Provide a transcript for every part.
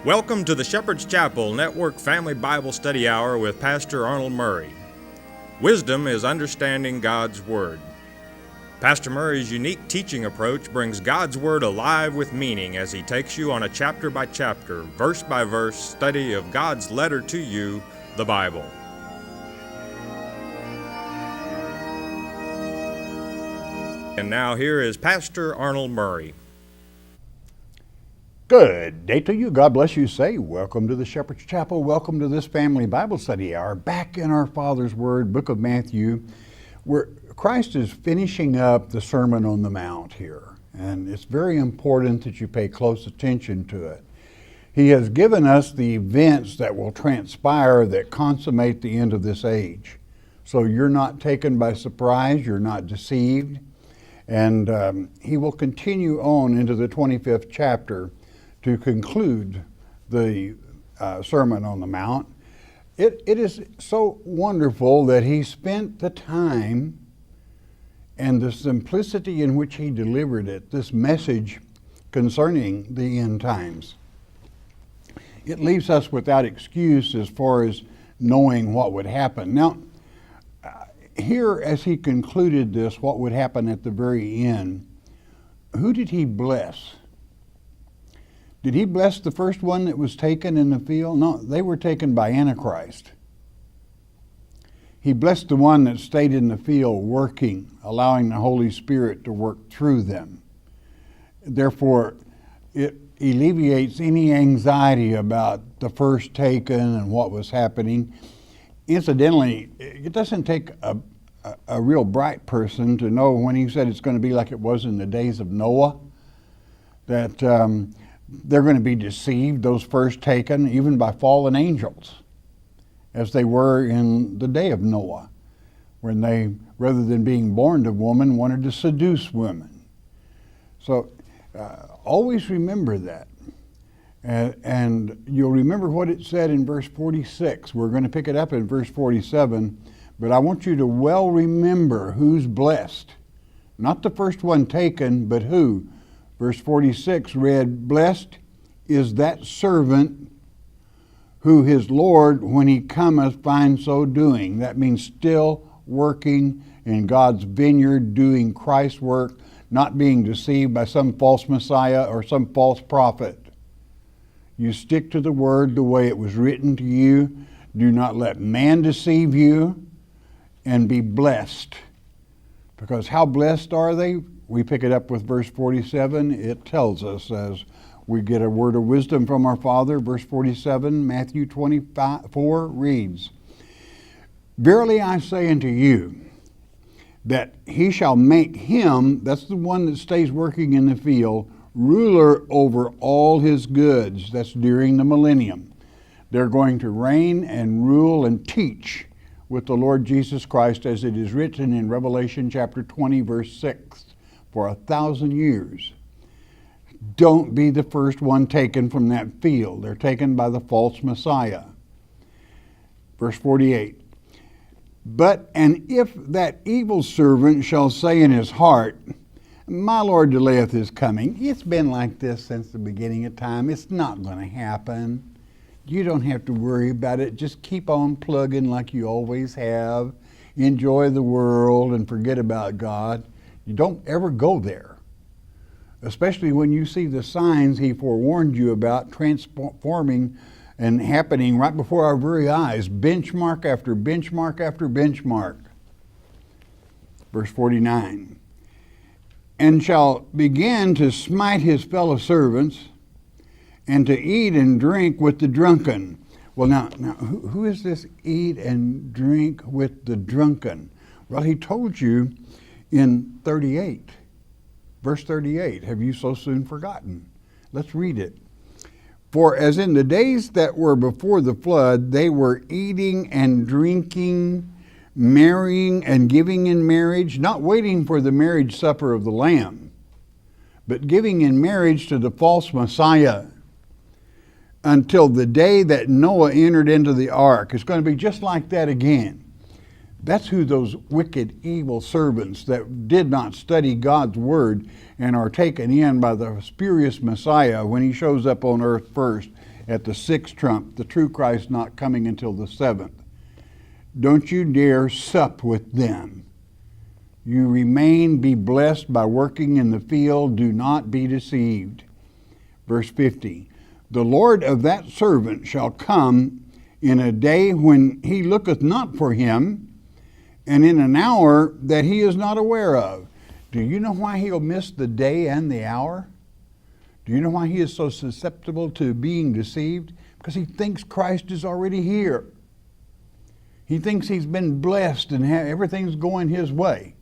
Welcome to the Shepherd's Chapel Network Family Bible Study Hour with Pastor Arnold Murray. Wisdom is understanding God's Word. Pastor Murray's unique teaching approach brings God's Word alive with meaning as he takes you on a chapter-by-chapter, verse-by-verse study of God's letter to you, the Bible. And now here is Pastor Arnold Murray. Good day to you. God bless you. Say, welcome to the Shepherd's Chapel. Welcome to this family Bible study hour. Back in our Father's Word, book of Matthew, where Christ is finishing up the Sermon on the Mount here. And it's very important that you pay close attention to it. He has given us the events that will transpire that consummate the end of this age. So you're not taken by surprise. You're not deceived. And he will continue on into the 25th chapter to conclude the Sermon on the Mount. It is so wonderful that he spent the time and the simplicity in which he delivered it, this message concerning the end times. It leaves us without excuse as far as knowing what would happen. Now, here as he concluded this, what would happen at the very end, who did he bless? Did he bless the first one that was taken in the field? No, they were taken by Antichrist. He blessed the one that stayed in the field working, allowing the Holy Spirit to work through them. Therefore, it alleviates any anxiety about the first taken and what was happening. Incidentally, it doesn't take a real bright person to know when he said it's going to be like it was in the days of Noah, that they're going to be deceived, those first taken, even by fallen angels, as they were in the day of Noah, when they, rather than being born of woman, wanted to seduce women. So always remember that. And you'll remember what it said in verse 46. We're going to pick it up in verse 47, but I want you to well remember who's blessed. Not the first one taken, but who? Verse 46 read, "Blessed is that servant who his Lord, when he cometh, finds so doing." That means still working in God's vineyard, doing Christ's work, not being deceived by some false Messiah or some false prophet. You stick to the word the way it was written to you. Do not let man deceive you, and be blessed. Because how blessed are they? We pick it up with verse 47. It tells us as we get a word of wisdom from our Father. Verse 47, Matthew 24 reads, "Verily I say unto you, that he shall make him," that's the one that stays working in the field, "ruler over all his goods." That's during the millennium. They're going to reign and rule and teach with the Lord Jesus Christ, as it is written in Revelation chapter 20, verse 6. For 1,000 years. Don't be the first one taken from that field. They're taken by the false Messiah. Verse 48. And if that evil servant shall say in his heart, My Lord delayeth his coming. It's been like this since the beginning of time. It's not going to happen. You don't have to worry about it. Just keep on plugging like you always have. Enjoy the world and forget about God. You don't ever go there, especially when you see the signs he forewarned you about transforming and happening right before our very eyes, benchmark after benchmark after benchmark. Verse 49, "And shall begin to smite his fellow servants, and to eat and drink with the drunken." Well, now who is this eat and drink with the drunken? Well, he told you in 38, verse 38, have you so soon forgotten? Let's read it. "For as in the days that were before the flood, they were eating and drinking, marrying and giving in marriage," not waiting for the marriage supper of the Lamb, but giving in marriage to the false Messiah, "until the day that Noah entered into the ark." It's going to be just like that again. That's who those wicked, evil servants that did not study God's word and are taken in by the spurious Messiah when he shows up on earth first at the sixth trump, the true Christ not coming until the seventh. Don't you dare sup with them. You remain, be blessed by working in the field, do not be deceived. Verse 50, the Lord of that servant shall come in a day when he looketh not for him, and in an hour that he is not aware of. Do you know why he'll miss the day and the hour? Do you know why he is so susceptible to being deceived? Because he thinks Christ is already here. He thinks he's been blessed and everything's going his way.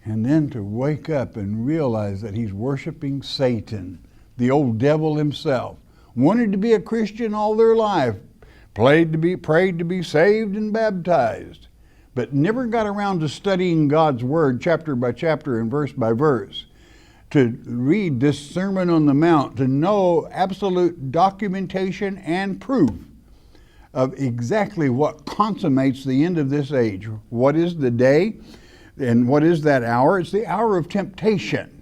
And then to wake up and realize that he's worshiping Satan, the old devil himself. Wanted to be a Christian all their life, prayed to be saved and baptized, but never got around to studying God's Word chapter by chapter and verse by verse, to read this Sermon on the Mount, to know absolute documentation and proof of exactly what consummates the end of this age. What is the day and what is that hour? It's the hour of temptation.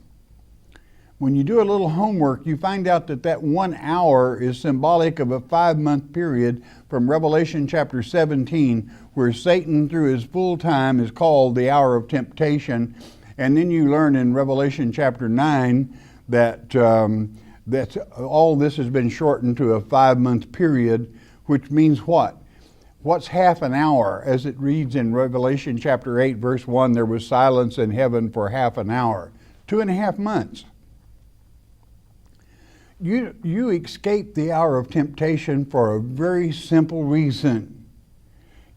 When you do a little homework, you find out that that 1 hour is symbolic of a 5-month period from Revelation chapter 17, where Satan through his full time is called the hour of temptation. And then you learn in Revelation chapter 9 that all this has been shortened to a 5-month period, which means what? What's half an hour? As it reads in Revelation chapter 8, verse 1, there was silence in heaven for half an hour. 2.5 months. You escape the hour of temptation for a very simple reason.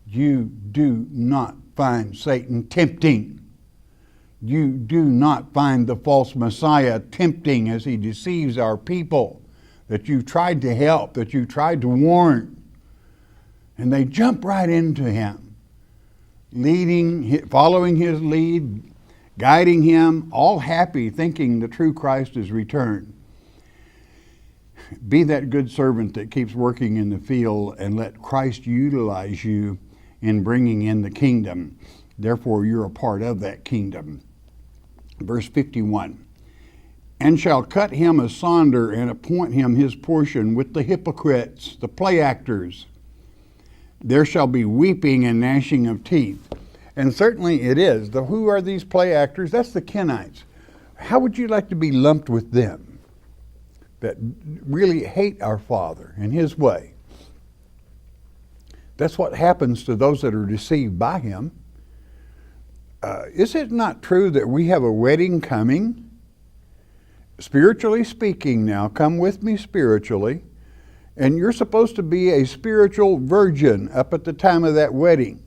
You do not find Satan tempting. You do not find the false Messiah tempting as he deceives our people that you've tried to help, that you've tried to warn. And they jump right into him, following his lead, guiding him, all happy, thinking the true Christ has returned. Be that good servant that keeps working in the field and let Christ utilize you in bringing in the kingdom. Therefore, you're a part of that kingdom. Verse 51, and shall cut him asunder and appoint him his portion with the hypocrites, the play actors. There shall be weeping and gnashing of teeth. And certainly it is. Who are these play actors? That's the Kenites. How would you like to be lumped with them? That really hate our Father and his way. That's what happens to those that are deceived by him. Is it not true that we have a wedding coming? Spiritually speaking now, come with me spiritually, and you're supposed to be a spiritual virgin up at the time of that wedding.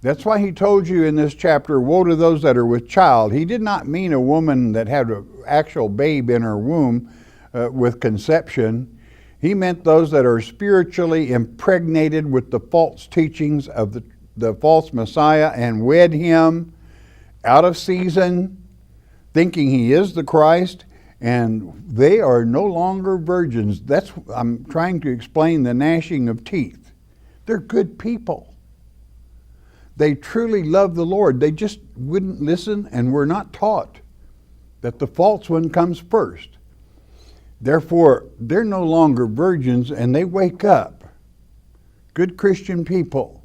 That's why he told you in this chapter, woe to those that are with child. He did not mean a woman that had an actual babe in her womb, with conception. He meant those that are spiritually impregnated with the false teachings of the false Messiah and wed him out of season, thinking he is the Christ, and they are no longer virgins. I'm trying to explain the gnashing of teeth. They're good people. They truly love the Lord. They just wouldn't listen and were not taught that the false one comes first. Therefore, they're no longer virgins, and they wake up, good Christian people,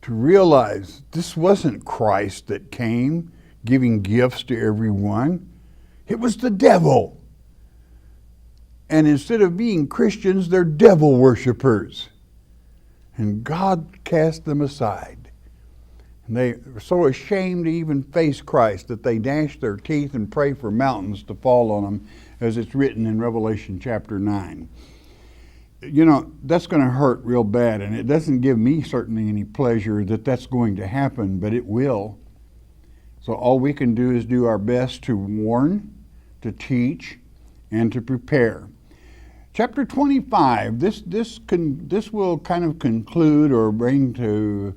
to realize this wasn't Christ that came giving gifts to everyone. It was the devil. And instead of being Christians, they're devil worshipers. And God cast them aside. And they were so ashamed to even face Christ that they gnash their teeth and pray for mountains to fall on them, as it's written in Revelation chapter 9. You know, that's going to hurt real bad, and it doesn't give me certainly any pleasure that that's going to happen, but it will. So all we can do is do our best to warn, to teach, and to prepare. Chapter 25, this will kind of conclude or bring to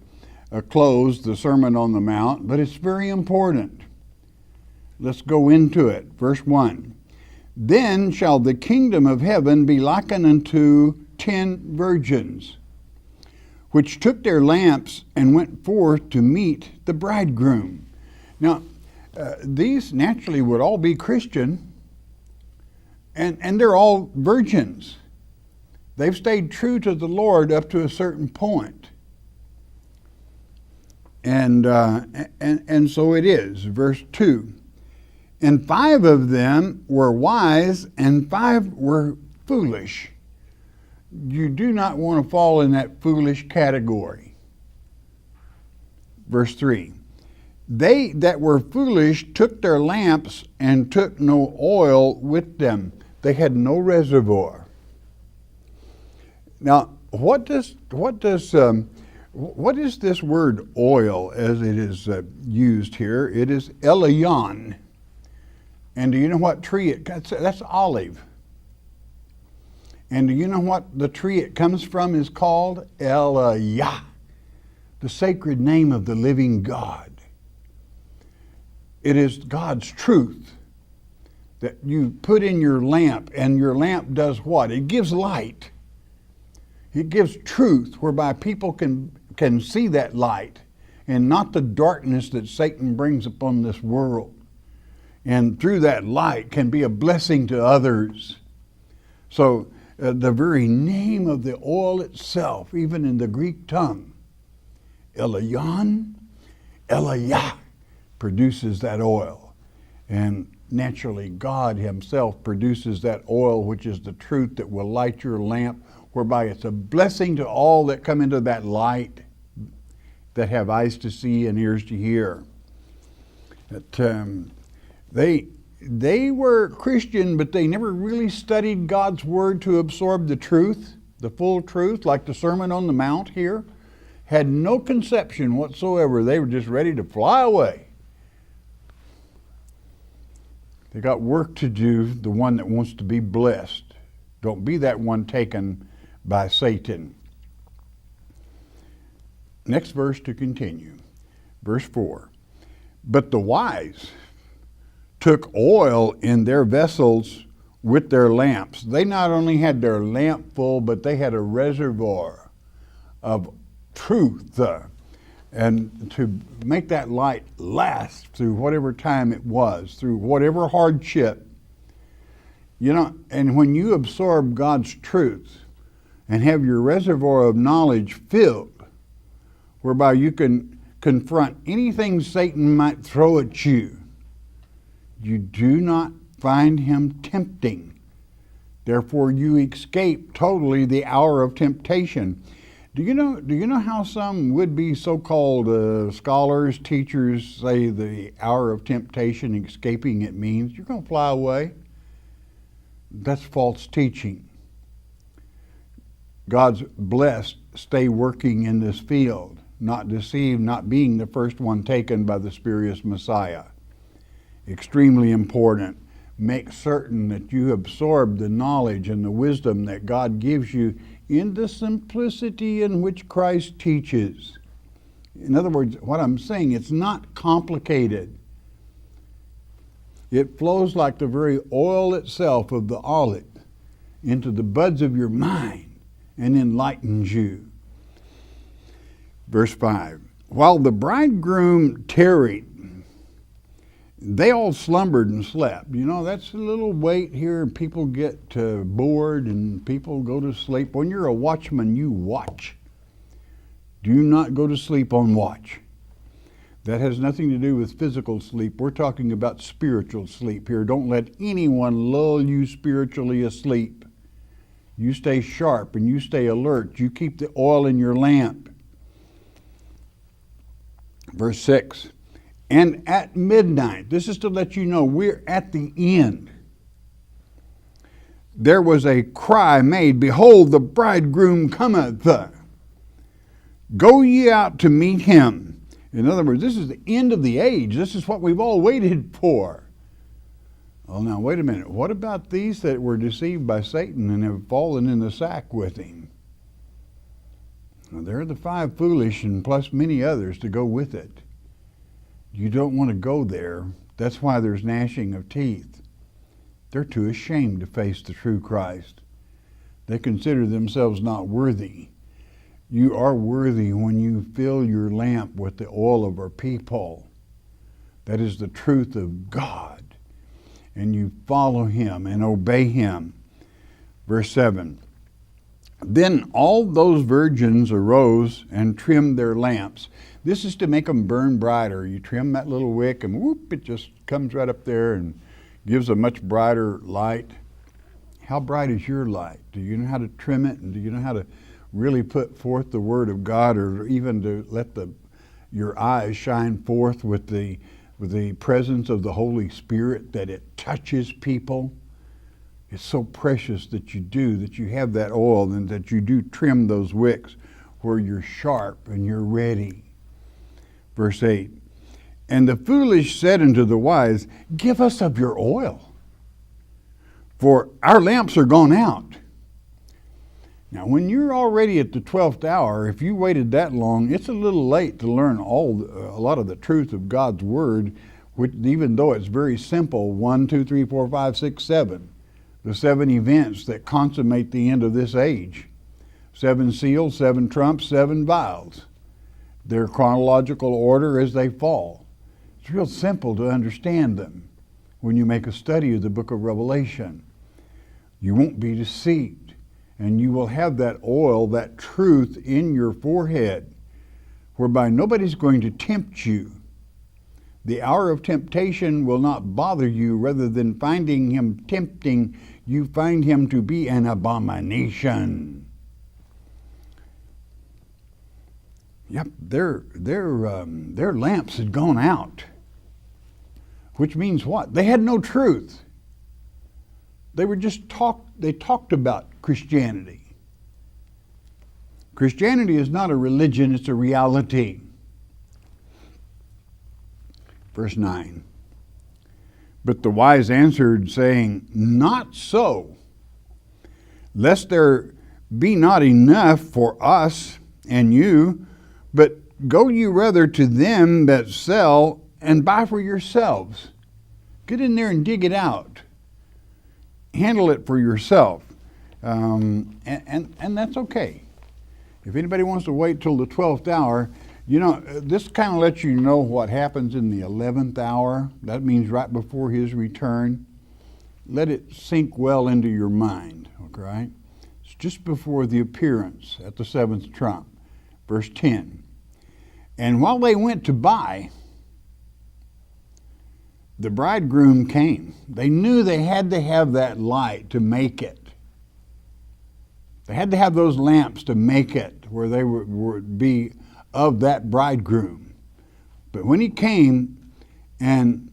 a close the Sermon on the Mount, but it's very important. Let's go into it. Verse 1. Then shall the kingdom of heaven be likened unto 10 virgins, which took their lamps and went forth to meet the bridegroom. Now, these naturally would all be Christian, and they're all virgins. They've stayed true to the Lord up to a certain point. And so it is. Verse 2. And 5 of them were wise, and 5 were foolish. You do not want to fall in that foolish category. Verse 3. They that were foolish took their lamps and took no oil with them. They had no reservoir. Now, what is this word oil as it is used here? It is Elion. And do you know what tree that's olive. And do you know what the tree it comes from is called? Eliah, the sacred name of the living God. It is God's truth that you put in your lamp, and your lamp does what? It gives light. It gives truth whereby people can see that light and not the darkness that Satan brings upon this world. And through that light can be a blessing to others. So the very name of the oil itself, even in the Greek tongue, Elion, Eliah, produces that oil. And naturally, God himself produces that oil, which is the truth that will light your lamp, whereby it's a blessing to all that come into that light, that have eyes to see and ears to hear. They were Christian, but they never really studied God's word to absorb the truth, the full truth, like the Sermon on the Mount here. Had no conception whatsoever. They were just ready to fly away. They got work to do, the one that wants to be blessed. Don't be that one taken by Satan. Next verse to continue. Verse 4. But the wise took oil in their vessels with their lamps. They not only had their lamp full, but they had a reservoir of truth. And to make that light last through whatever time it was, through whatever hardship. And when you absorb God's truth and have your reservoir of knowledge filled, whereby you can confront anything Satan might throw at you, you do not find him tempting. Therefore, you escape totally the hour of temptation. Do you know how some would-be so-called scholars, teachers say the hour of temptation, escaping it means you're going to fly away? That's false teaching. God's blessed, stay working in this field, not deceived, not being the first one taken by the spurious Messiah. Extremely important. Make certain that you absorb the knowledge and the wisdom that God gives you in the simplicity in which Christ teaches. In other words, what I'm saying, it's not complicated. It flows like the very oil itself of the olive into the buds of your mind and enlightens you. Verse 5. While the bridegroom tarried, they all slumbered and slept. That's a little weight here, and people get bored and people go to sleep. When you're a watchman, you watch. Do not go to sleep on watch. That has nothing to do with physical sleep. We're talking about spiritual sleep here. Don't let anyone lull you spiritually asleep. You stay sharp and you stay alert. You keep the oil in your lamp. Verse 6. And at midnight, this is to let you know we're at the end. There was a cry made, behold, the bridegroom cometh. Go ye out to meet him. In other words, this is the end of the age. This is what we've all waited for. Oh, now wait a minute. What about these that were deceived by Satan and have fallen in the sack with him? Well, they're the 5 foolish and plus many others to go with it. You don't want to go there. That's why there's gnashing of teeth. They're too ashamed to face the true Christ. They consider themselves not worthy. You are worthy when you fill your lamp with the oil of our people. That is the truth of God. And you follow him and obey him. Verse 7. Then all those virgins arose and trimmed their lamps. This is to make them burn brighter. You trim that little wick and whoop, it just comes right up there and gives a much brighter light. How bright is your light? Do you know how to trim it? And do you know how to really put forth the Word of God, or even to let your eyes shine forth with the presence of the Holy Spirit, that it touches people? It's so precious that you have that oil, and that you do trim those wicks where you're sharp and you're ready. Verse 8, and the foolish said unto the wise, give us of your oil, for our lamps are gone out. Now, when you're already at the 12th hour, if you waited that long, it's a little late to learn a lot of the truth of God's Word, which, even though it's very simple, 1, 2, 3, 4, 5, 6, 7, the 7 events that consummate the end of this age. 7 seals, 7 trumps, 7 vials. Their chronological order as they fall. It's real simple to understand them when you make a study of the book of Revelation. You won't be deceived, and you will have that oil, that truth in your forehead, whereby nobody's going to tempt you. The hour of temptation will not bother you. Rather than finding him tempting, you find him to be an abomination. Yep, their lamps had gone out. Which means what? They had no truth. They were just they talked about Christianity. Christianity is not a religion, it's a reality. Verse 9. But the wise answered, saying, not so, lest there be not enough for us and you, but go you rather to them that sell and buy for yourselves. Get in there and dig it out. Handle it for yourself. And that's okay. If anybody wants to wait till the 12th hour, this kind of lets you know what happens in the 11th hour. That means right before his return. Let it sink well into your mind, okay? It's just before the appearance at the 7th trump. Verse 10. And while they went to buy, the bridegroom came. They knew they had to have that light to make it. They had to have those lamps to make it, where they would be of that bridegroom. But when he came, and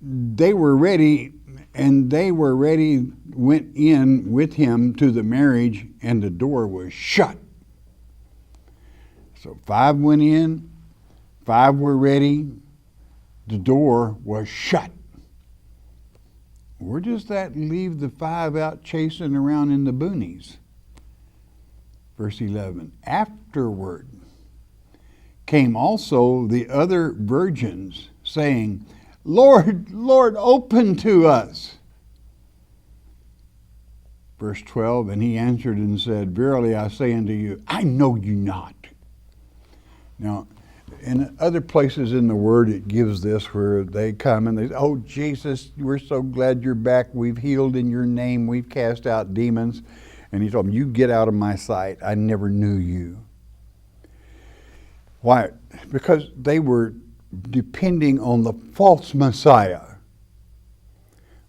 they were ready, went in with him to the marriage, and the door was shut. So 5 went in, 5 were ready, the door was shut. Where does that leave the 5 out chasing around in the boonies? Verse 11, afterward came also the other virgins, saying, Lord, Lord, open to us. Verse 12, and he answered and said, verily I say unto you, I know you not. Now, in other places in the Word, it gives this, where they come and they say, oh, Jesus, we're so glad you're back. We've healed in your name. We've cast out demons. And he told them, you get out of my sight. I never knew you. Why? Because they were depending on the false Messiah.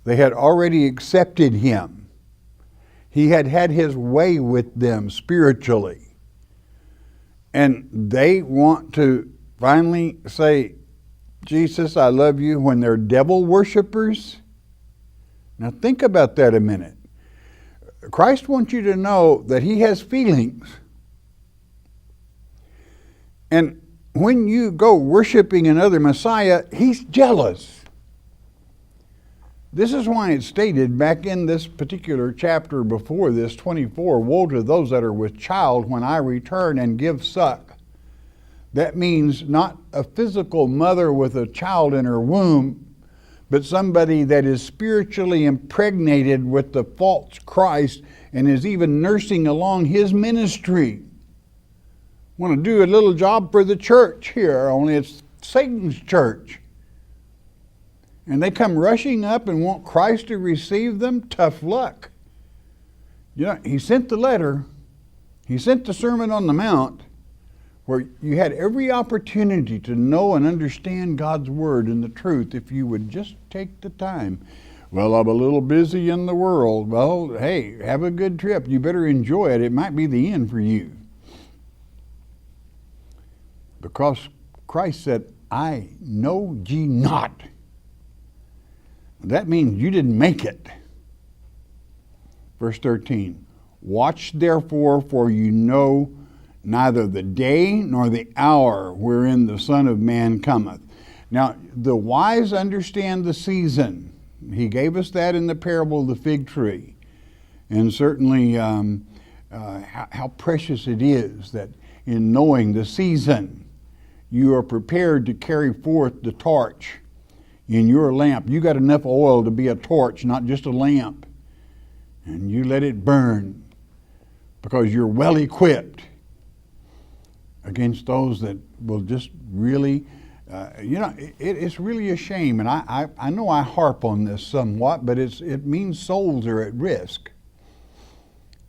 They had already accepted him. He had had his way with them spiritually. And they want to finally say, Jesus, I love you, when they're devil worshipers. Now think about that a minute. Christ wants you to know that he has feelings. And when you go worshiping another Messiah, he's jealous. This is why it's stated back in this particular chapter before this, 24, woe to those that are with child when I return and give suck. That means not a physical mother with a child in her womb, but somebody that is spiritually impregnated with the false Christ and is even nursing along his ministry. Want to do a little job for the church here, only it's Satan's church. And they come rushing up and want Christ to receive them. Tough luck. He sent the letter. He sent the Sermon on the Mount where you had every opportunity to know and understand God's Word and the truth if you would just take the time. Well, I'm a little busy in the world. Well, hey, have a good trip. You better enjoy it. It might be the end for you. Because Christ said, I know ye not. That means you didn't make it. Verse 13, watch therefore, for you know neither the day nor the hour wherein the Son of Man cometh. Now, the wise understand the season. He gave us that in the parable of the fig tree. And certainly how precious it is that in knowing the season, you are prepared to carry forth the torch in your lamp. You got enough oil to be a torch, not just a lamp. And you let it burn because you're well equipped against those that will just really, it's really a shame. And I know I harp on this somewhat, but it means souls are at risk.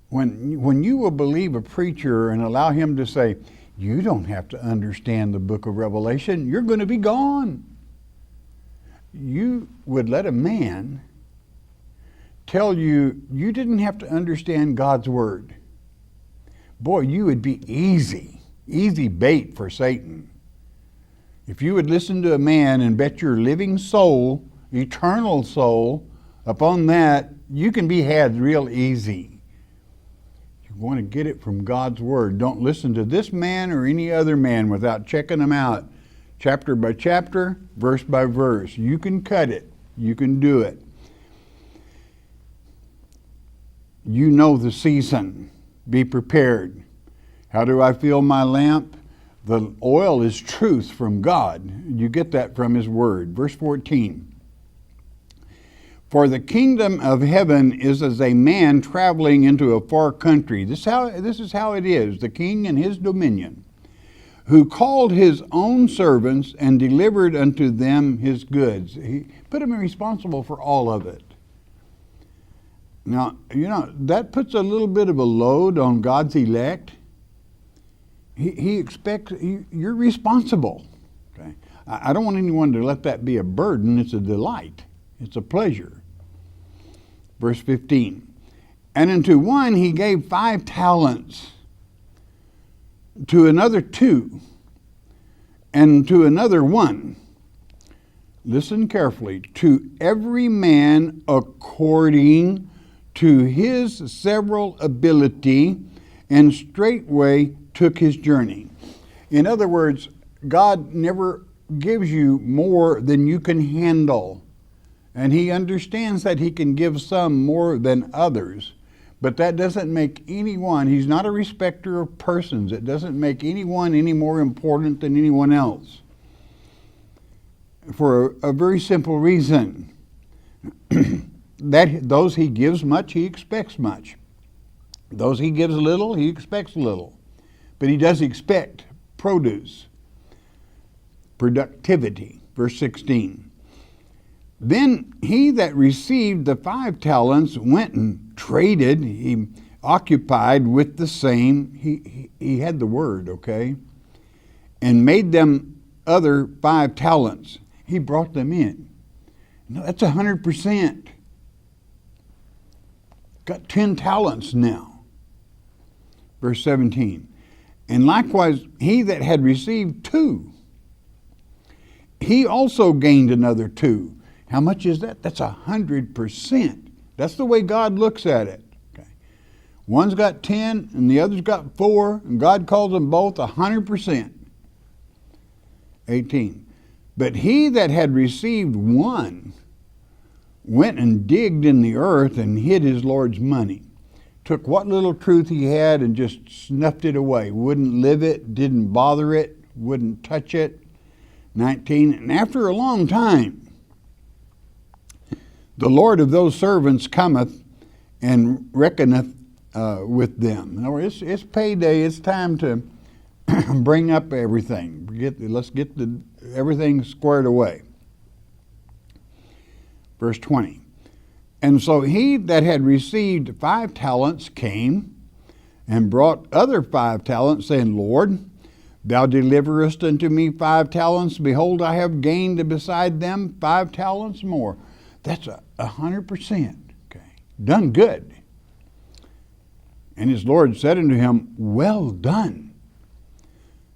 When you will believe a preacher and allow him to say, you don't have to understand the book of Revelation, you're going to be gone. You would let a man tell you you didn't have to understand God's Word. Boy, you would be easy bait for Satan. If you would listen to a man and bet your living soul, eternal soul, upon that, you can be had real easy. You want to get it from God's Word. Don't listen to this man or any other man without checking them out. Chapter by chapter, verse by verse. You can cut it. You can do it. You know the season. Be prepared. How do I fill my lamp? The oil is truth from God. You get that from His Word. Verse 14. For the kingdom of heaven is as a man traveling into a far country. This is how it is, the king and his dominion, who called his own servants and delivered unto them his goods. He put them responsible for all of it. Now, that puts a little bit of a load on God's elect. He expects, you're responsible. Okay? I don't want anyone to let that be a burden. It's a delight. It's a pleasure. Verse 15. And unto one he gave 5 talents, to another 2, and to another 1. Listen carefully. To every man according to his several ability, and straightway took his journey. In other words, God never gives you more than you can handle. And He understands that He can give some more than others. But that doesn't make anyone, He's not a respecter of persons. It doesn't make anyone any more important than anyone else. For a very simple reason. That those He gives much, He expects much. Those He gives little, He expects little. But He does expect produce, productivity. Verse 16. Then he that received the 5 talents went and traded. He occupied with the same. He had the word, okay? And made them other 5 talents. He brought them in. No, that's 100%. Got 10 talents now. Verse 17. And likewise, he that had received 2, he also gained another 2. How much is that? That's 100%. That's the way God looks at it. Okay. One's got 10 and the other's got 4, and God calls them both 100%. 18. But he that had received 1 went and digged in the earth and hid his Lord's money. Took what little truth he had and just snuffed it away. Wouldn't live it, didn't bother it, wouldn't touch it. 19. And after a long time, the Lord of those servants cometh and reckoneth with them. In other words, it's payday. It's time to bring up everything. Let's get everything squared away. Verse 20. And so he that had received 5 talents came and brought other 5 talents, saying, Lord, thou deliverest unto me 5 talents. Behold, I have gained beside them 5 talents more. That's 100%. Okay, done good. And his Lord said unto him, Well done,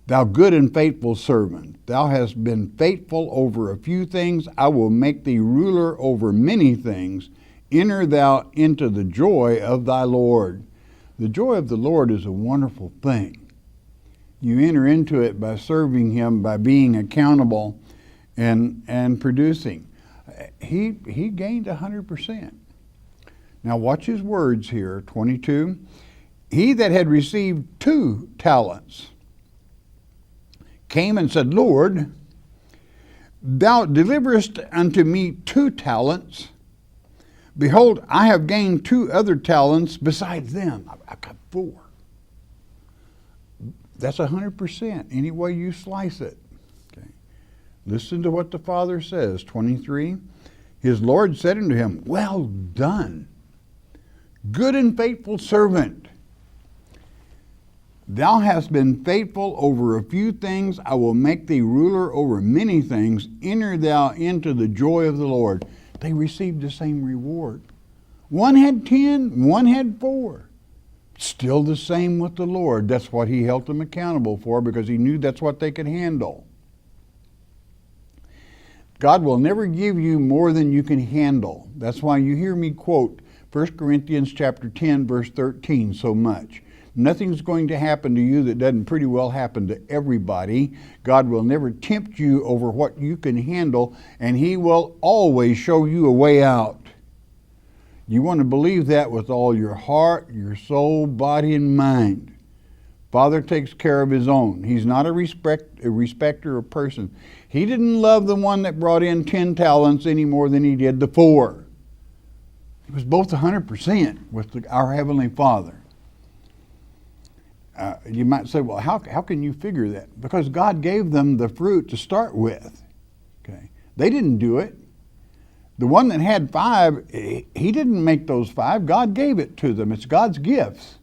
thou good and faithful servant. Thou hast been faithful over a few things. I will make thee ruler over many things. Enter thou into the joy of thy Lord. The joy of the Lord is a wonderful thing. You enter into it by serving him, by being accountable and producing. He gained 100%. Now watch his words here, 22. He that had received 2 talents came and said, Lord, thou deliverest unto me 2 talents. Behold, I have gained 2 other talents besides them. I've got 4. That's 100%, any way you slice it. Okay. Listen to what the Father says, 23. His Lord said unto him, Well done, good and faithful servant. Thou hast been faithful over a few things. I will make thee ruler over many things. Enter thou into the joy of the Lord. They received the same reward. One had 10, one had 4. Still the same with the Lord. That's what he held them accountable for, because he knew that's what they could handle. God will never give you more than you can handle. That's why you hear me quote 1 Corinthians chapter 10, verse 13 so much. Nothing's going to happen to you that doesn't pretty well happen to everybody. God will never tempt you over what you can handle, and he will always show you a way out. You want to believe that with all your heart, your soul, body, and mind. Father takes care of his own. He's not a respecter of person. He didn't love the one that brought in 10 talents any more than he did the 4. It was both 100% with our Heavenly Father. You might say, well, how can you figure that? Because God gave them the fruit to start with. Okay, they didn't do it. The one that had 5, he didn't make those 5. God gave it to them. It's God's gifts.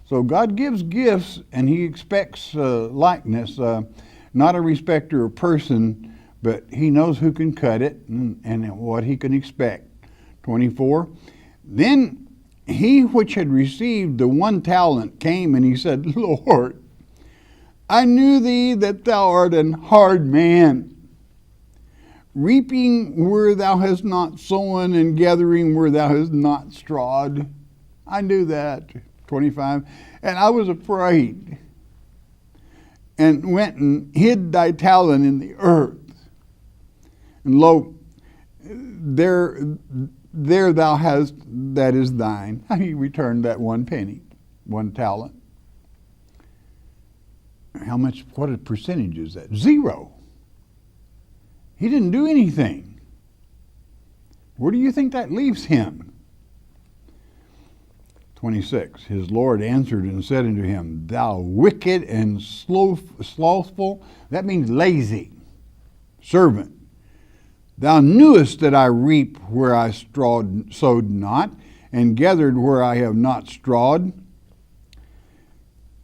So God gives gifts, and he expects likeness, not a respecter of person, but he knows who can cut it and what he can expect. 24. Then he which had received the 1 talent came, and he said, Lord, I knew thee that thou art an hard man, reaping where thou hast not sown, and gathering where thou hast not strawed. I knew that. 25. And I was afraid, and went and hid thy talent in the earth. And lo, there thou hast that is thine. He returned that 1 penny, 1 talent. How much, what a percentage is that? 0. He didn't do anything. Where do you think that leaves him? 26. His Lord answered and said unto him, Thou wicked and slothful, that means lazy, servant. Thou knewest that I reap where I sowed not, and gathered where I have not strawed.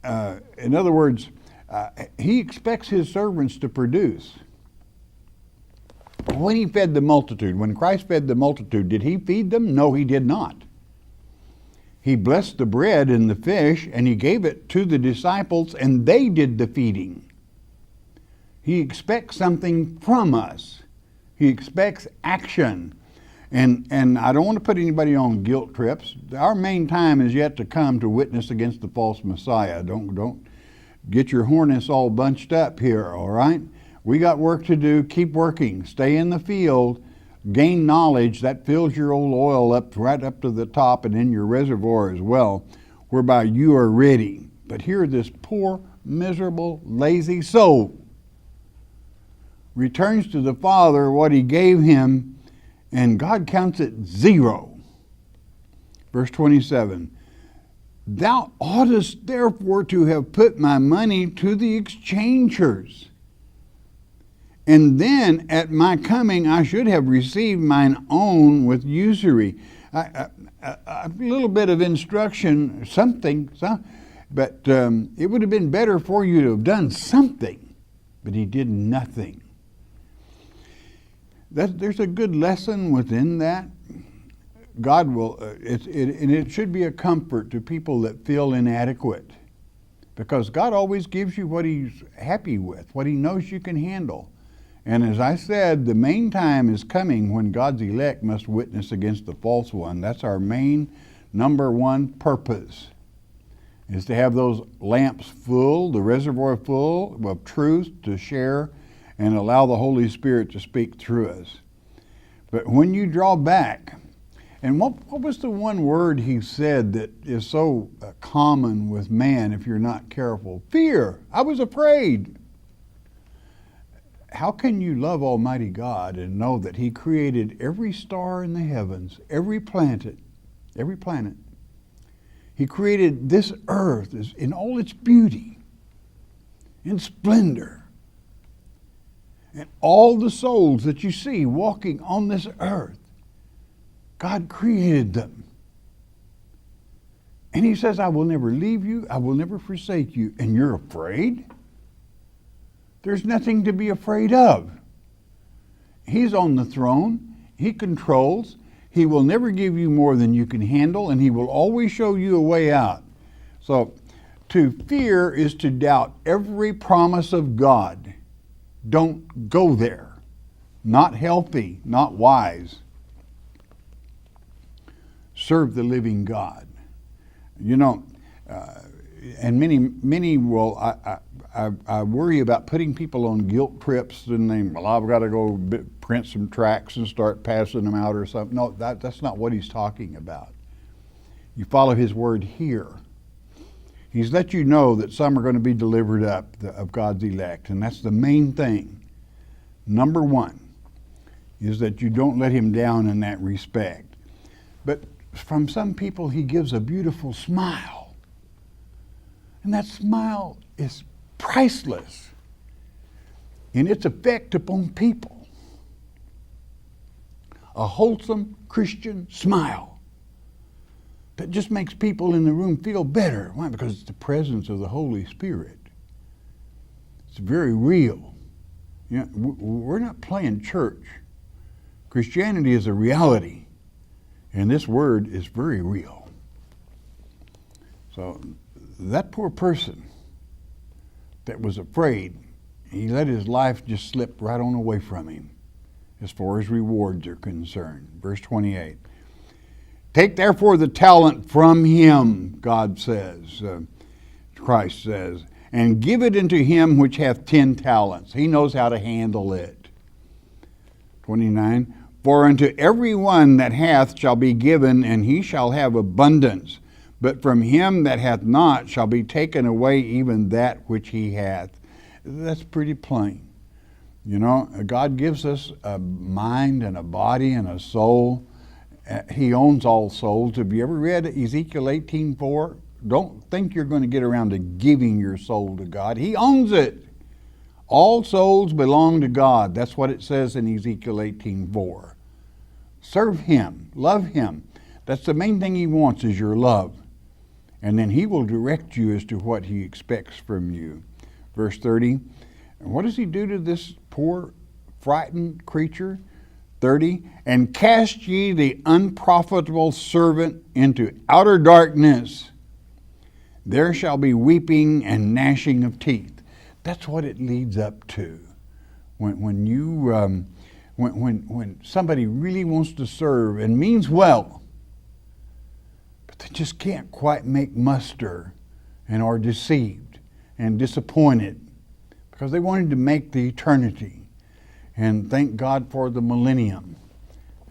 In other words, he expects his servants to produce. When he fed the multitude, when Christ fed the multitude, did he feed them? No, he did not. He blessed the bread and the fish, and he gave it to the disciples, and they did the feeding. He expects something from us. He expects action. And I don't want to put anybody on guilt trips. Our main time is yet to come to witness against the false Messiah. Don't get your harness all bunched up here, all right? We got work to do. Keep working. Stay in the field. Gain knowledge. That fills your old oil up right up to the top and in your reservoir as well, whereby you are ready. But here this poor, miserable, lazy soul returns to the Father what he gave him, and God counts it 0. Verse 27. Thou oughtest therefore to have put my money to the exchangers, and then at my coming I should have received mine own with usury. A little bit of instruction, something. But it would have been better for you to have done something, but he did nothing. There's a good lesson within that. God will, and it should be a comfort to people that feel inadequate, because God always gives you what he's happy with, what he knows you can handle. And as I said, the main time is coming when God's elect must witness against the false one. That's our main number one purpose, is to have those lamps full, the reservoir full of truth to share and allow the Holy Spirit to speak through us. But when you draw back, and what was the one word he said that is so common with man if you're not careful? Fear. I was afraid. How can you love Almighty God and know that he created every star in the heavens, every planet? He created this earth in all its beauty, in splendor. And all the souls that you see walking on this earth, God created them. And he says, I will never leave you, I will never forsake you. And you're afraid? There's nothing to be afraid of. He's on the throne. He controls. He will never give you more than you can handle, and he will always show you a way out. So to fear is to doubt every promise of God. Don't go there. Not healthy, not wise. Serve the living God. You know, and many will, I worry about putting people on guilt trips and well, I've got to go print some tracts and start passing them out or something. No, that's not what he's talking about. You follow his word here. He's let you know that some are going to be delivered up of God's elect, and that's the main thing. Number one is that you don't let him down in that respect. But from some people, he gives a beautiful smile. And that smile is priceless in its effect upon people. A wholesome Christian smile that just makes people in the room feel better. Why? Because it's the presence of the Holy Spirit. It's very real. You know, we're not playing church. Christianity is a reality, and this word is very real. So that poor person that was afraid, he let his life just slip right on away from him as far as rewards are concerned. Verse 28. Take therefore the talent from him, God says, Christ says, and give it unto him which hath 10 talents. He knows how to handle it. 29. For unto every one that hath shall be given, and he shall have abundance. But from him that hath not shall be taken away even that which he hath. That's pretty plain. You know, God gives us a mind and a body and a soul. He owns all souls. Have you ever read Ezekiel 18:4? Don't think you're going to get around to giving your soul to God. He owns it. All souls belong to God. That's what it says in Ezekiel 18:4. Serve him. Love him. That's the main thing he wants, is your love. And then he will direct you as to what he expects from you. Verse 30. What does he do to this poor, frightened creature? 30. And cast ye the unprofitable servant into outer darkness. There shall be weeping and gnashing of teeth. That's what it leads up to. When somebody really wants to serve and means well, but they just can't quite make muster and are deceived and disappointed because they wanted to make the eternity. And thank God for the millennium.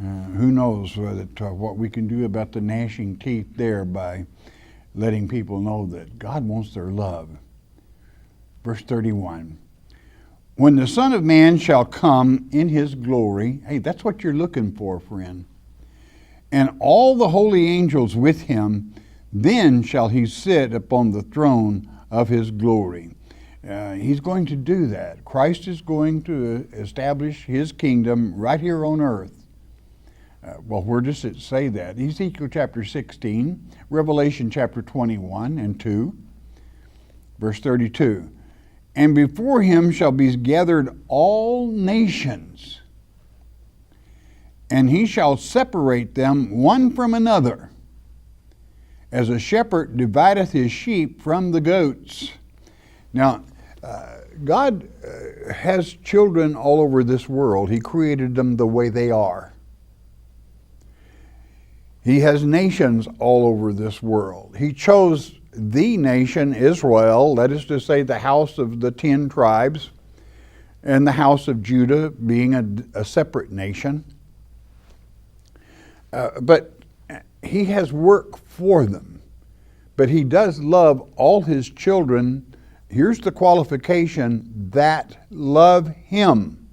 Who knows what we can do about the gnashing teeth there by letting people know that God wants their love. Verse 31. When the Son of Man shall come in his glory, hey, that's what you're looking for, friend, and all the holy angels with him, then shall he sit upon the throne of his glory. He's going to do that. Christ is going to establish his kingdom right here on earth. Well, where does it say that? Ezekiel chapter 16, Revelation chapter 21 and 2. Verse 32, and before him shall be gathered all nations, and he shall separate them one from another, as a shepherd divideth his sheep from the goats. Now, God has children all over this world. He created them the way they are. He has nations all over this world. He chose the nation Israel, that is to say the house of the 10 tribes, and the house of Judah being a separate nation. But he has work for them. But he does love all his children. Here's the qualification, that love him.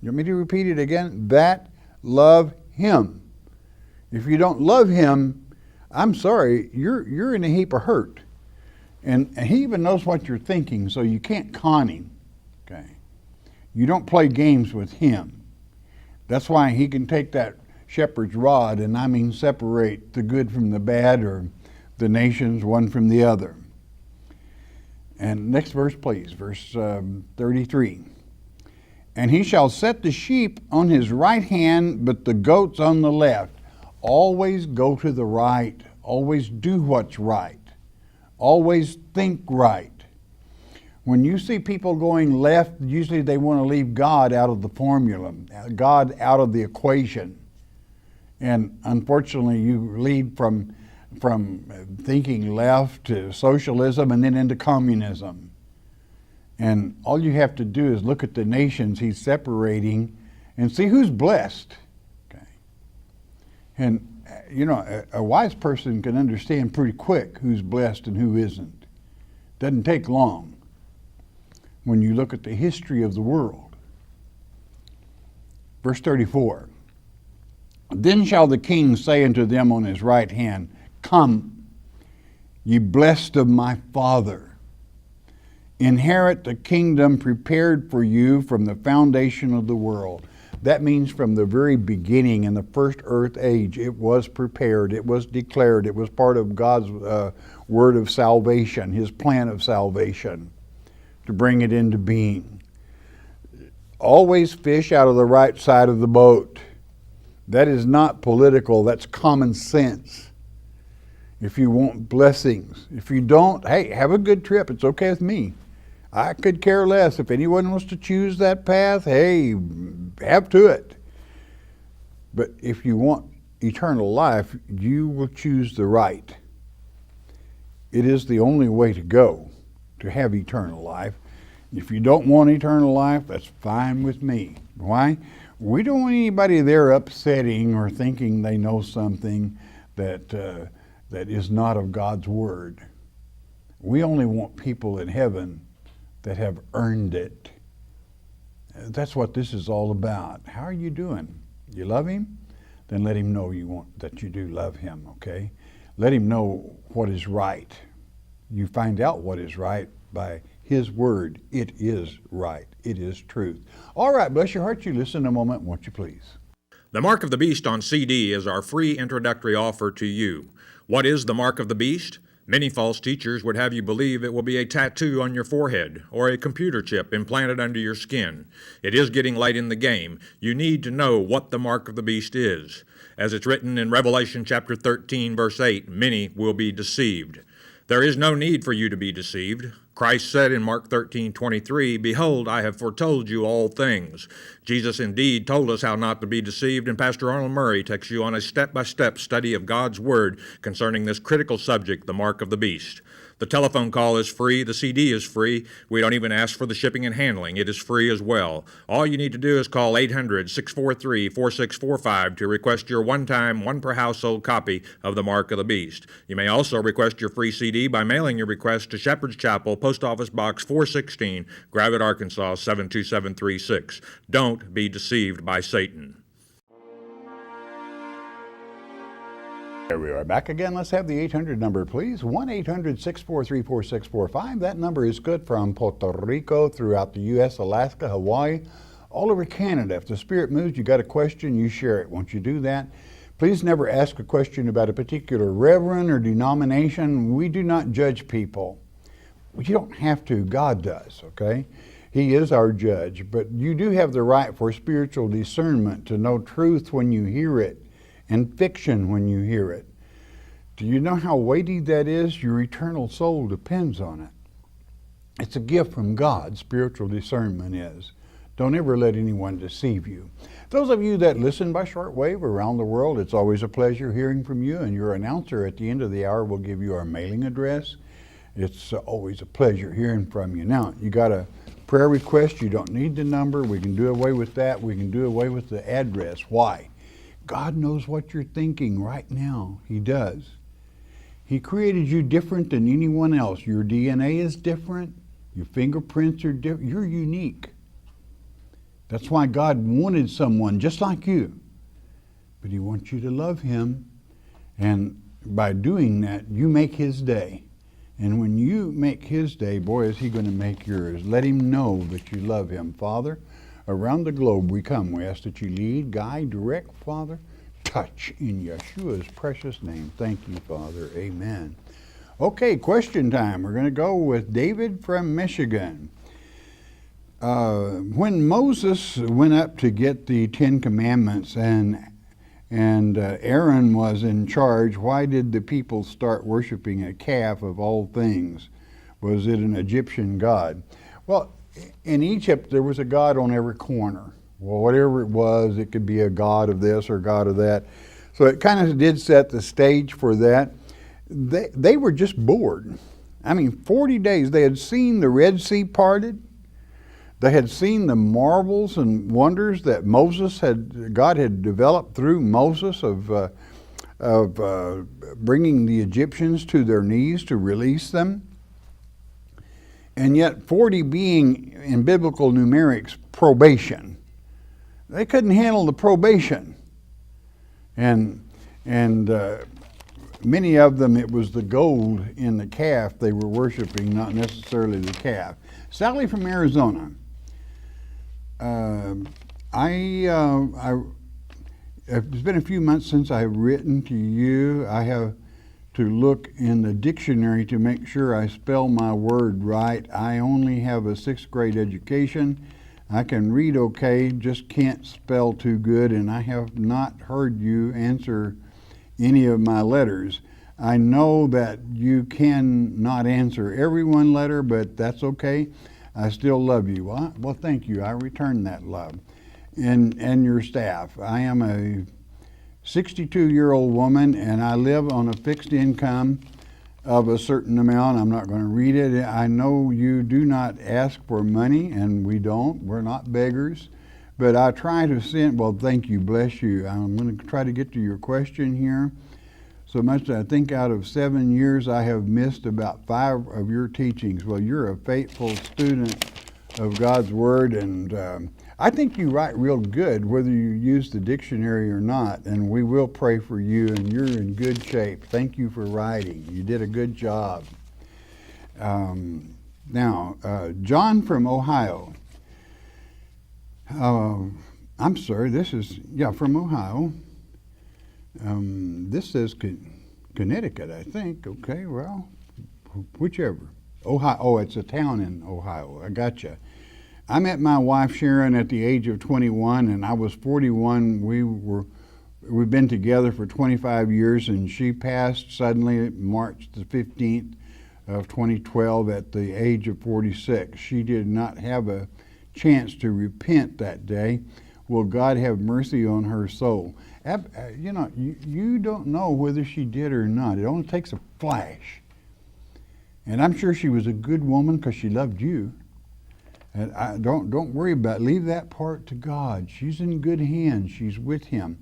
You want me to repeat it again? That love him. If you don't love him, I'm sorry, you're in a heap of hurt. And he even knows what you're thinking, so you can't con him. Okay. You don't play games with him. That's why he can take that shepherd's rod and separate the good from the bad, or the nations one from the other. And next verse, please, verse 33. And he shall set the sheep on his right hand, but the goats on the left. Always go to the right. Always do what's right. Always think right. When you see people going left, usually they want to leave God out of the formula, God out of the equation. And unfortunately, you lead from thinking left to socialism and then into communism. And all you have to do is look at the nations he's separating and see who's blessed. Okay. And a wise person can understand pretty quick who's blessed and who isn't. Doesn't take long when you look at the history of the world. Verse 34. Then shall the king say unto them on his right hand, Come, ye blessed of my Father, inherit the kingdom prepared for you from the foundation of the world. That means from the very beginning, in the first earth age, it was prepared, it was declared, it was part of God's word of salvation, his plan of salvation, to bring it into being. Always fish out of the right side of the boat. That is not political, that's common sense. If you want blessings. If you don't, hey, have a good trip. It's okay with me. I could care less. If anyone wants to choose that path, hey, have to it. But if you want eternal life, you will choose the right. It is the only way to go, to have eternal life. If you don't want eternal life, that's fine with me. Why? We don't want anybody there upsetting or thinking they know something that is not of God's word. We only want people in heaven that have earned it. That's what this is all about. How are you doing? You love him? Then let him know that you do love him, okay? Let him know what is right. You find out what is right by his word. It is right. It is truth. All right, bless your heart. You listen a moment, won't you please? The Mark of the Beast on CD is our free introductory offer to you. What is the Mark of the Beast? Many false teachers would have you believe it will be a tattoo on your forehead or a computer chip implanted under your skin. It is getting late in the game. You need to know what the Mark of the Beast is. As it's written in Revelation chapter 13, verse 8, many will be deceived. There is no need for you to be deceived. Christ said in Mark 13:23, Behold, I have foretold you all things. Jesus indeed told us how not to be deceived, and Pastor Arnold Murray takes you on a step-by-step study of God's Word concerning this critical subject, the Mark of the Beast. The telephone call is free. The CD is free. We don't even ask for the shipping and handling. It is free as well. All you need to do is call 800-643-4645 to request your one-time, one-per-household copy of the Mark of the Beast. You may also request your free CD by mailing your request to Shepherd's Chapel, Post Office Box 416, Gravette, Arkansas 72736. Don't be deceived by Satan. There we are back again. Let's have the 800 number, please. 1-800-643-4645. That number is good from Puerto Rico, throughout the U.S., Alaska, Hawaii, all over Canada. If the Spirit moves, you got a question, you share it. Won't you do that? Please never ask a question about a particular reverend or denomination. We do not judge people. You don't have to. God does, okay? He is our judge. But you do have the right for spiritual discernment to know truth when you hear it and fiction when you hear it. Do you know how weighty that is? Your eternal soul depends on it. It's a gift from God, spiritual discernment is. Don't ever let anyone deceive you. Those of you that listen by shortwave around the world, it's always a pleasure hearing from you, and your announcer at the end of the hour will give you our mailing address. It's always a pleasure hearing from you. Now, you got a prayer request, you don't need the number. We can do away with that. We can do away with the address. Why? God knows what you're thinking right now. He does. He created you different than anyone else. Your DNA is different. Your fingerprints are different. You're unique. That's why God wanted someone just like you. But He wants you to love Him. And by doing that, you make His day. And when you make His day, boy, is He going to make yours. Let Him know that you love Him. Father, around the globe we come. We ask that you lead, guide, direct, Father. Touch in Yeshua's precious name. Thank you, Father. Amen. Okay, question time. We're going to go with David from Michigan. When Moses went up to get the Ten Commandments and Aaron was in charge, why did the people start worshiping a calf of all things? Was it an Egyptian god? Well, in Egypt there was a god on every corner. Well, whatever it was, it could be a god of this or god of that. So it kind of did set the stage for that. They were just bored. I mean, 40 days. They had seen the Red Sea parted. They had seen the marvels and wonders that God had developed through Moses of bringing the Egyptians to their knees to release them. And yet 40 being, in biblical numerics, probation. They couldn't handle the probation. And many of them, it was the gold in the calf they were worshiping, not necessarily the calf. Sally from Arizona. It's been a few months since I've written to you. I have to look in the dictionary to make sure I spell my word right. I only have a 6th grade education. I can read okay, just can't spell too good, and I have not heard you answer any of my letters. I know that you can not answer every one letter, but that's okay. I still love you. Well, thank you. I return that love. And your staff. I am a 62-year-old woman, and I live on a fixed income of a certain amount. I'm not going to read it. I know you do not ask for money, and we don't. We're not beggars. But I try to send, well, thank you, bless you. I'm going to try to get to your question here. So much that I think out of 7 years, I have missed about 5 of your teachings. Well, you're a faithful student of God's Word, and I think you write real good, whether you use the dictionary or not, and we will pray for you, and you're in good shape. Thank you for writing. You did a good job. Now, John from Ohio. I'm sorry, this is, from Ohio. This says Connecticut, I think. Okay, well, whichever. Ohio. Oh, it's a town in Ohio. I gotcha. I met my wife Sharon at the age of 21, and I was 41. We've been together for 25 years, and she passed suddenly March the 15th of 2012 at the age of 46. She did not have a chance to repent that day. Will God have mercy on her soul? You don't know whether she did or not. It only takes a flash. And I'm sure she was a good woman because she loved you. And don't worry about it. Leave that part to God. She's in good hands. She's with Him.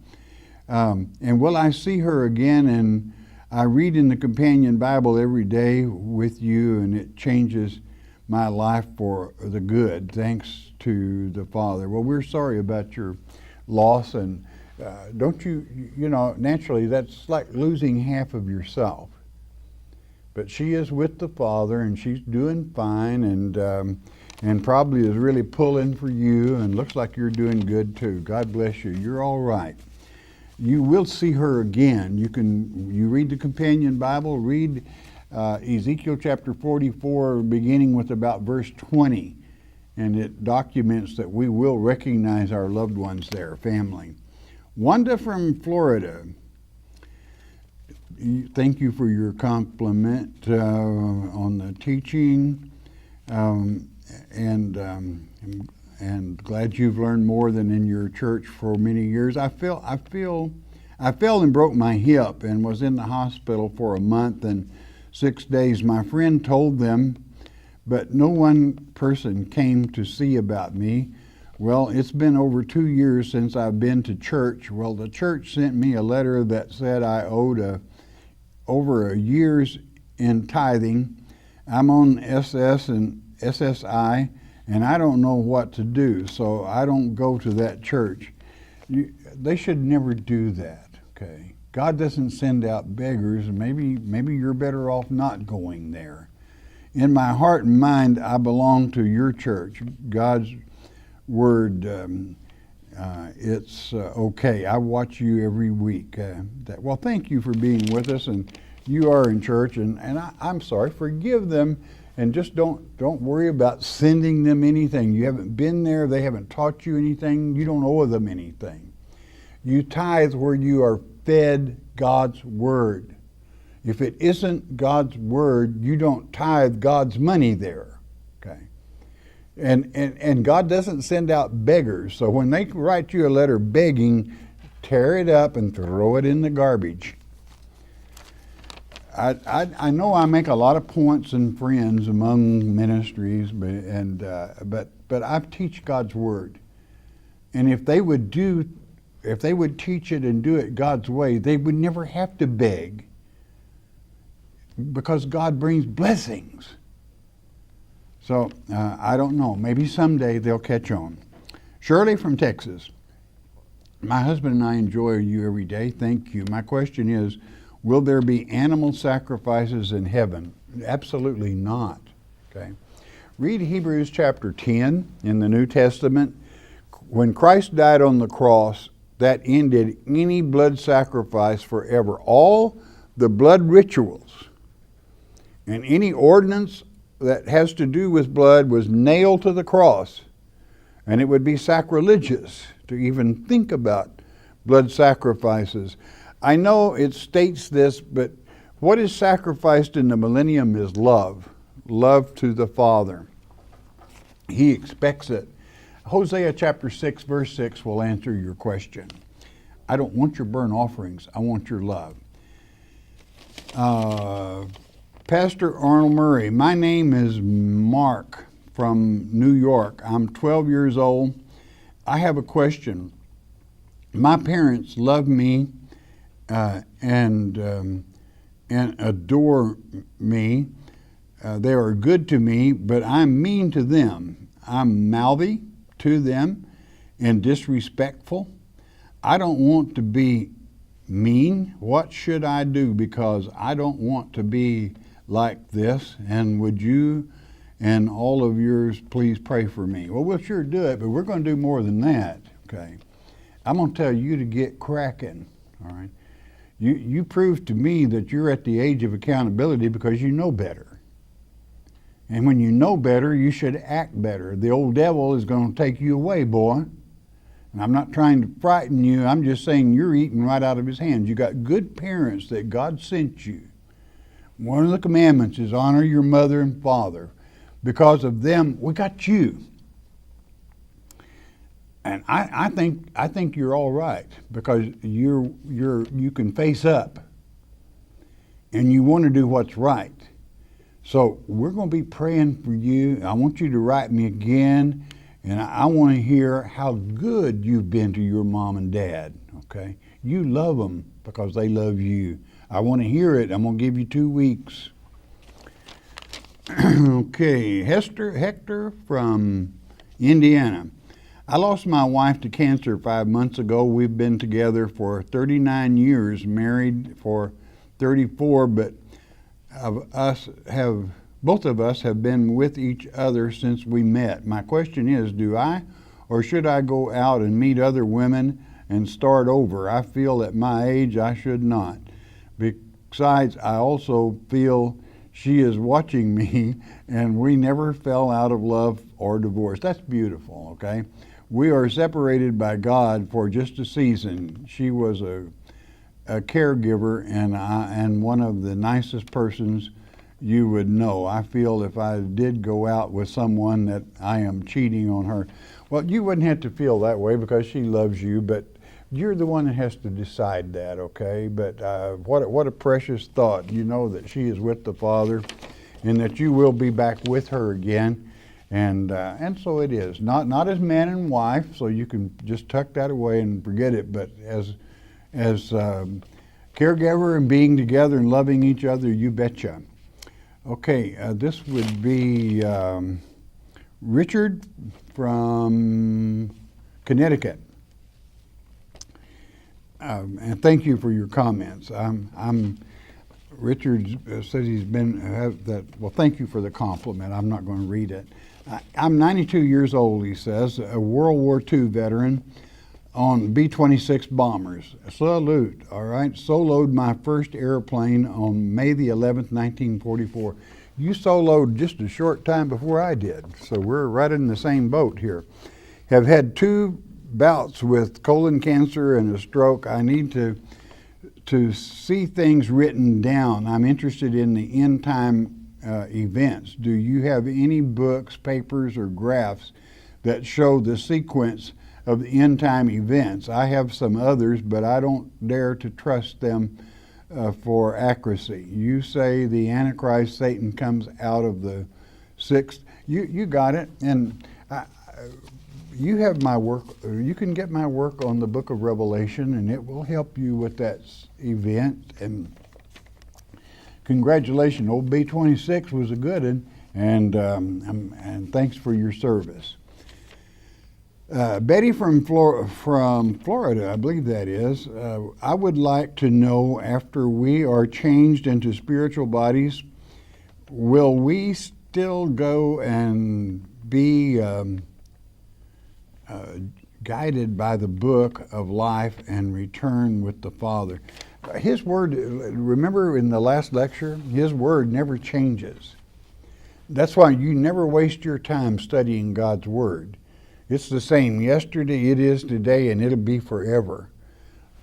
And will I see her again? And I read in the Companion Bible every day with you, and it changes my life for the good, thanks to the Father. Well, we're sorry about your loss, and don't you know, naturally that's like losing half of yourself. But she is with the Father, and she's doing fine, and probably is really pulling for you, and looks like you're doing good too. God bless you. You're all right. You will see her again. You read the Companion Bible, read Ezekiel chapter 44, beginning with about verse 20. And it documents that we will recognize our loved ones there, family. Wanda from Florida, thank you for your compliment on the teaching, and glad you've learned more than in your church for many years. I fell and broke my hip and was in the hospital for a month and 6 days. My friend told them, but no one person came to see about me. Well, it's been over 2 years since I've been to church. Well, the church sent me a letter that said I owed over a year's in tithing. I'm on SS and SSI, and I don't know what to do, so I don't go to that church. They should never do that, okay? God doesn't send out beggars, and maybe you're better off not going there. In my heart and mind, I belong to your church. God's Word, it's okay. I watch you every week. Well, thank you for being with us, and you are in church, and I'm sorry. Forgive them, and just don't worry about sending them anything. You haven't been there. They haven't taught you anything. You don't owe them anything. You tithe where you are fed God's Word. If it isn't God's Word, you don't tithe God's money there, okay? And God doesn't send out beggars. So when they write you a letter begging, tear it up and throw it in the garbage. I know I make a lot of points and friends among ministries, but I teach God's Word. And if they would teach it and do it God's way, they would never have to beg, because God brings blessings. So I don't know. Maybe someday they'll catch on. Shirley from Texas. My husband and I enjoy you every day. Thank you. My question is, will there be animal sacrifices in heaven? Absolutely not. Okay. Read Hebrews chapter 10 in the New Testament. When Christ died on the cross, that ended any blood sacrifice forever. All the blood rituals and any ordinance that has to do with blood was nailed to the cross. And it would be sacrilegious to even think about blood sacrifices. I know it states this, but what is sacrificed in the millennium is love. Love to the Father. He expects it. Hosea chapter 6, verse 6 will answer your question. I don't want your burnt offerings. I want your love. Pastor Arnold Murray, my name is Mark from New York. I'm 12 years old. I have a question. My parents love me and adore me. They are good to me, but I'm mean to them. I'm mouthy to them and disrespectful. I don't want to be mean. What should I do? Because I don't want to be like this. And would you and all of yours please pray for me? Well, we'll sure do it, but we're going to do more than that, okay? I'm going to tell you to get cracking, all right? You prove to me that you're at the age of accountability because you know better. And when you know better, you should act better. The old devil is going to take you away, boy. And I'm not trying to frighten you. I'm just saying you're eating right out of his hands. You got good parents that God sent you. One of the commandments is honor your mother and father. Because of them, we got you. And I think you're all right because you can face up and you want to do what's right. So we're going to be praying for you. I want you to write me again, and I want to hear how good you've been to your mom and dad. Okay, you love them because they love you. I want to hear it. I'm going to give you 2 weeks. Okay, Hector from Indiana. I lost my wife to cancer 5 months ago. We've been together for 39 years, married for 34, but both of us have been with each other since we met. My question is, do I or should I go out and meet other women and start over? I feel at my age I should not. Besides, I also feel she is watching me, and we never fell out of love or divorce. That's beautiful, okay? We are separated by God for just a season. She was a caregiver and one of the nicest persons you would know. I feel if I did go out with someone that I am cheating on her. Well, you wouldn't have to feel that way because she loves you, but you're the one that has to decide that, okay? But what a precious thought. You know that she is with the Father and that you will be back with her again. And so it is. Not as man and wife, so you can just tuck that away and forget it, but as caregiver and being together and loving each other, you betcha. Okay, this would be Richard from Connecticut. And thank you for your comments. Richard says he's been well, thank you for the compliment. I'm not going to read it. I'm 92 years old, he says, a World War II veteran on B-26 bombers. Salute, all right? Soloed my first airplane on May the 11th, 1944. You soloed just a short time before I did, so we're right in the same boat here. Have had 2 bouts with colon cancer and a stroke. I need to see things written down. I'm interested in the end time events. Do you have any books, papers, or graphs that show the sequence of the end time events? I have some others, but I don't dare to trust them for accuracy. You say the Antichrist, Satan, comes out of the 6th. You got it. And you have my work. You can get my work on the book of Revelation, and it will help you with that event. And congratulations, old B-26 was a good one, and thanks for your service. Betty from Florida, I believe that is, I would like to know, after we are changed into spiritual bodies, will we still go and be guided by the book of life and return with the Father? His word, remember in the last lecture, His word never changes. That's why you never waste your time studying God's word. It's the same yesterday, it is today, and it'll be forever.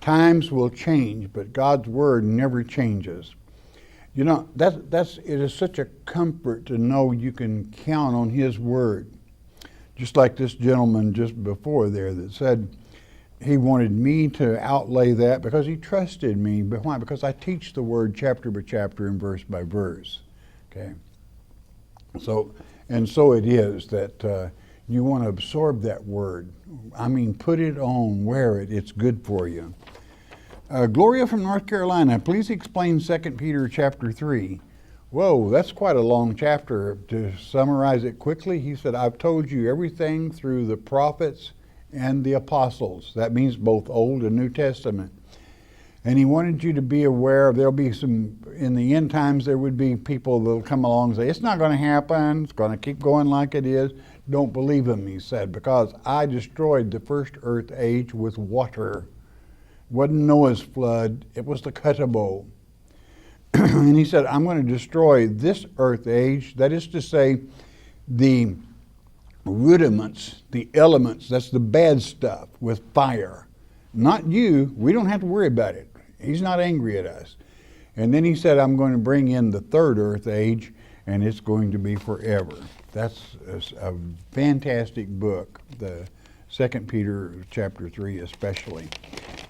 Times will change, but God's word never changes. You know, it is such a comfort to know you can count on His word. Just like this gentleman just before there that said he wanted me to outlay that because he trusted me. But why? Because I teach the word chapter by chapter and verse by verse. Okay. So it is that you want to absorb that word. I mean, put it on, wear it. It's good for you. Gloria from North Carolina, please explain 2 Peter chapter 3. Whoa, that's quite a long chapter. To summarize it quickly, he said, I've told you everything through the prophets and the apostles. That means both Old and New Testament. And he wanted you to be aware there'll be some, in the end times, there would be people that'll come along and say, it's not going to happen. It's going to keep going like it is. Don't believe him, he said, because I destroyed the first earth age with water. It wasn't Noah's flood. It was the Ketabo. And he said, I'm going to destroy this earth age. That is to say, the rudiments, the elements, that's the bad stuff, with fire. Not you. We don't have to worry about it. He's not angry at us. And then he said, I'm going to bring in the third earth age, and it's going to be forever. That's a fantastic book, the 2 Peter chapter 3 especially.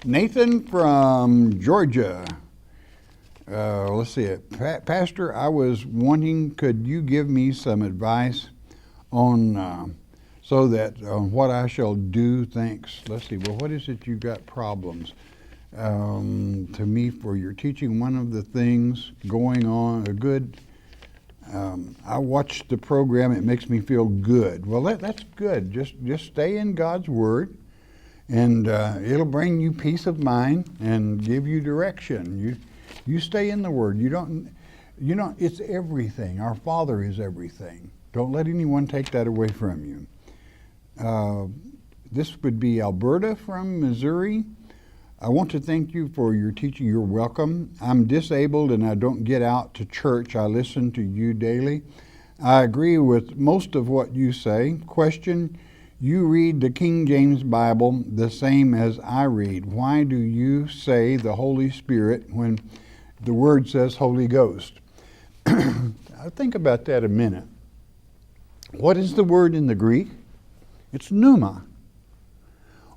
Nathan from Georgia. Let's see it. Pastor, I was wanting, could you give me some advice on what I shall do? Thanks. Let's see. Well, what is it you got problems? To me, for your teaching, one of the things going on, I watched the program. It makes me feel good. Well, that's good. Just stay in God's Word, and it'll bring you peace of mind and give you direction. You stay in the Word. It's everything. Our Father is everything. Don't let anyone take that away from you. This would be Alberta from Missouri. I want to thank you for your teaching. You're welcome. I'm disabled and I don't get out to church. I listen to you daily. I agree with most of what you say. Question, you read the King James Bible the same as I read. Why do you say the Holy Spirit when the word says Holy Ghost? Think about that a minute. What is the word in the Greek? It's pneuma.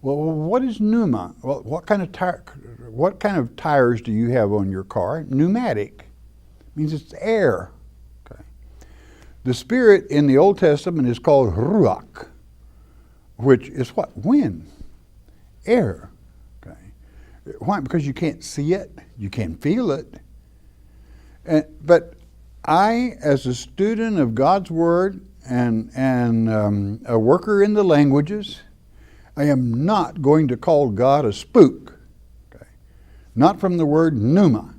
Well, what is pneuma? Well, what kind of tires do you have on your car? Pneumatic. It means it's air. Okay. The Spirit in the Old Testament is called ruach, which is what? Wind. Air. Okay. Why? Because you can't see it, you can't feel it. But I, as a student of God's Word and a worker in the languages, I am not going to call God a spook. Okay. Not from the word pneuma.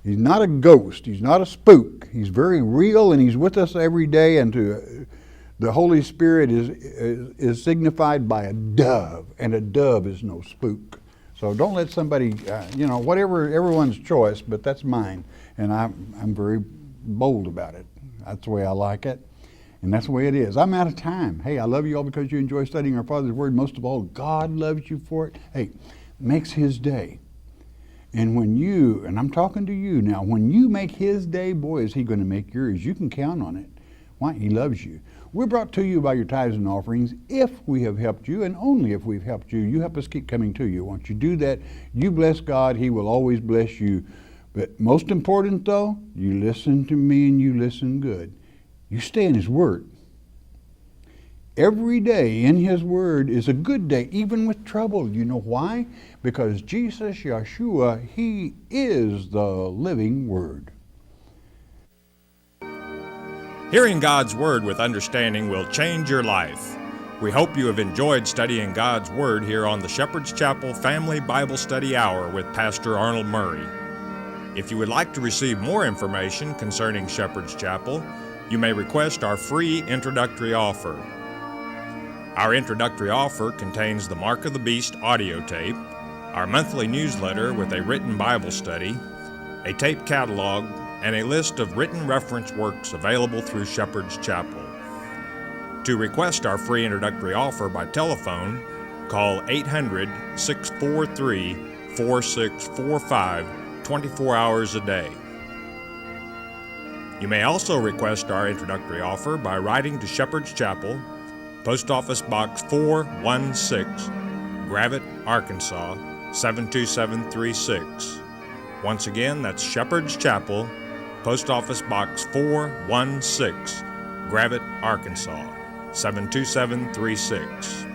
He's not a ghost. He's not a spook. He's very real and He's with us every day. And the Holy Spirit is signified by a dove, and a dove is no spook. So don't let somebody, whatever, everyone's choice, but that's mine. And I'm very bold about it. That's the way I like it. And that's the way it is. I'm out of time. Hey, I love you all because you enjoy studying our Father's Word. Most of all, God loves you for it. Hey, makes His day. And when you, and I'm talking to you now, when you make His day, boy, is He going to make yours. You can count on it. Why? He loves you. We're brought to you by your tithes and offerings. If we have helped you, and only if we've helped you, you help us keep coming to you. Once you do that, you bless God. He will always bless you. But most important, though, you listen to me and you listen good. You stay in His Word. Every day in His Word is a good day, even with trouble. You know why? Because Jesus, Yeshua, He is the living Word. Hearing God's Word with understanding will change your life. We hope you have enjoyed studying God's Word here on the Shepherd's Chapel Family Bible Study Hour with Pastor Arnold Murray. If you would like to receive more information concerning Shepherd's Chapel, you may request our free introductory offer. Our introductory offer contains the Mark of the Beast audio tape, our monthly newsletter with a written Bible study, a tape catalog, and a list of written reference works available through Shepherd's Chapel. To request our free introductory offer by telephone, call 800-643-4645 24 hours a day. You may also request our introductory offer by writing to Shepherd's Chapel, Post Office Box 416, Gravette, Arkansas 72736. Once again, that's Shepherd's Chapel, Post Office Box 416, Gravette, Arkansas 72736.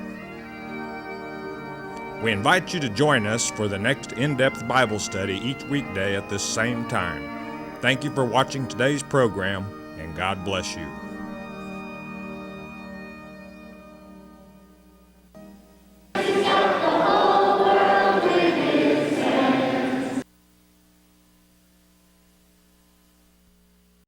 We invite you to join us for the next in-depth Bible study each weekday at this same time. Thank you for watching today's program, and God bless you.